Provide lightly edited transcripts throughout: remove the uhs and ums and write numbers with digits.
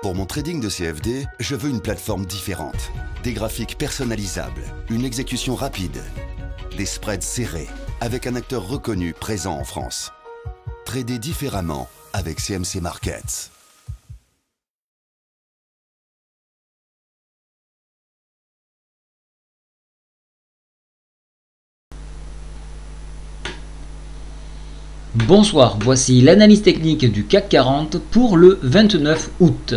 Pour mon trading de CFD, je veux une plateforme différente. Des graphiques personnalisables, une exécution rapide, des spreads serrés, avec un acteur reconnu présent en France. Trader différemment avec CMC Markets. Bonsoir, voici l'analyse technique du CAC 40 pour le 29 août.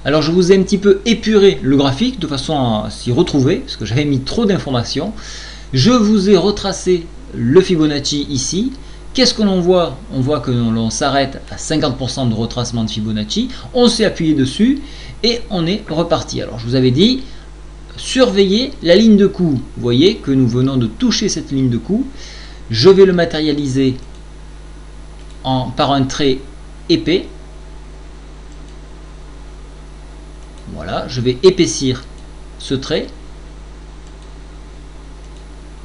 Alors je vous ai un petit peu épuré le graphique de façon à s'y retrouver, parce que j'avais mis trop d'informations. Je vous ai retracé le Fibonacci ici. Qu'est-ce que l'on voit? On voit que l'on s'arrête à 50% de retracement de Fibonacci. On s'est appuyé dessus et on est reparti. Alors je vous avais dit, surveillez la ligne de coup. Vous voyez que nous venons de toucher cette ligne de coup. Je vais le matérialiser par un trait épais. Voilà, je vais épaissir ce trait.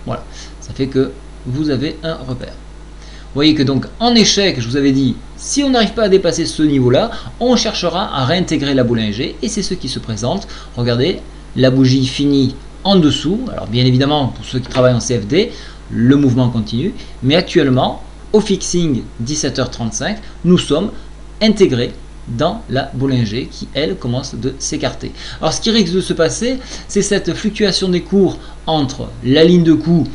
Voilà, ça fait que vous avez un repère. Vous voyez que donc en échec, je vous avais dit, si on n'arrive pas à dépasser ce niveau-là, on cherchera à réintégrer la boule G et c'est ce qui se présente. Regardez, la bougie finit en dessous. Alors bien évidemment, pour ceux qui travaillent en CFD, le mouvement continue, mais actuellement, au fixing 17h35, nous sommes intégrés dans la boule G qui, elle, commence de s'écarter. Alors, ce qui risque de se passer, c'est cette fluctuation des cours entre la ligne de coup,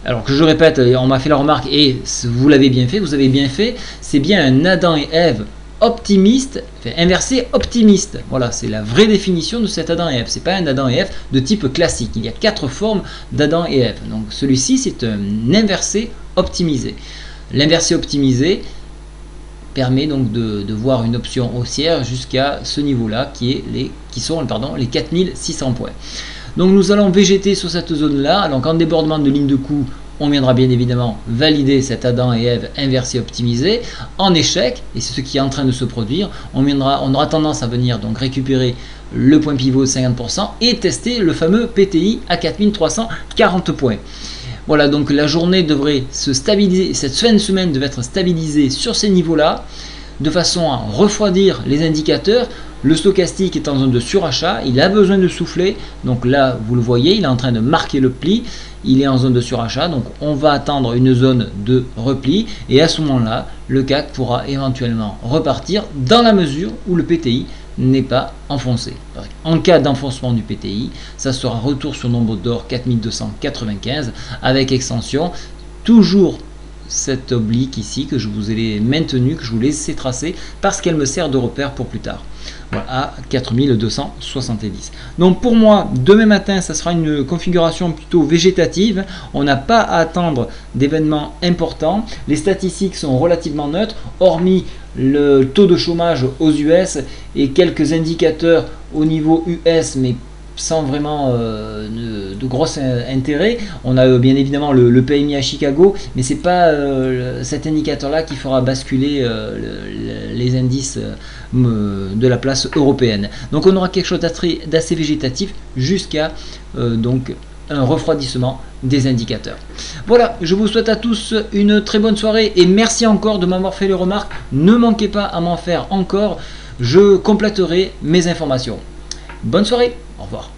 alors que je répète, on m'a fait la remarque et vous l'avez bien fait, vous avez bien fait, c'est bien un Adam et Ève optimiste, enfin, inversé optimiste. Voilà, c'est la vraie définition de cet Adam et Ève. C'est pas un Adam et Ève de type classique. Il y a 4 formes d'Adam et Ève. Donc, celui-ci, c'est un inversé optimisé. L'inversé optimisé permet donc de voir une option haussière jusqu'à ce niveau-là qui sont les 4600 points. Donc nous allons végéter sur cette zone-là. Donc en débordement de ligne de coup, on viendra bien évidemment valider cet Adam et Ève inversé optimisé. En échec, et c'est ce qui est en train de se produire, on aura tendance à venir donc récupérer le point pivot de 50% et tester le fameux PTI à 4340 points. Voilà, donc la journée devrait se stabiliser, cette fin de semaine devait être stabilisée sur ces niveaux-là, de façon à refroidir les indicateurs. Le stochastique est en zone de surachat, il a besoin de souffler, donc là vous le voyez, il est en train de marquer le pli, il est en zone de surachat, donc on va attendre une zone de repli, et à ce moment-là, le CAC pourra éventuellement repartir dans la mesure où le PTI n'est pas enfoncé. En cas d'enfoncement du PTI, ça sera retour sur nombre d'or 4295 avec extension, toujours cette oblique ici que je vous ai maintenue, que je vous laissais tracer parce qu'elle me sert de repère pour plus tard. Voilà, à 4270. Donc pour moi, demain matin, ça sera une configuration plutôt végétative. On n'a pas à attendre d'événements importants. Les statistiques sont relativement neutres, hormis le taux de chômage aux US et quelques indicateurs au niveau US, mais sans vraiment de gros intérêt. On a bien évidemment le PMI à Chicago, mais c'est pas cet indicateur-là qui fera basculer les indices de la place européenne. Donc on aura quelque chose d'assez végétatif jusqu'à donc un refroidissement des indicateurs. Voilà, je vous souhaite à tous une très bonne soirée et merci encore de m'avoir fait les remarques. Ne manquez pas à m'en faire encore, je compléterai mes informations. Bonne soirée, au revoir.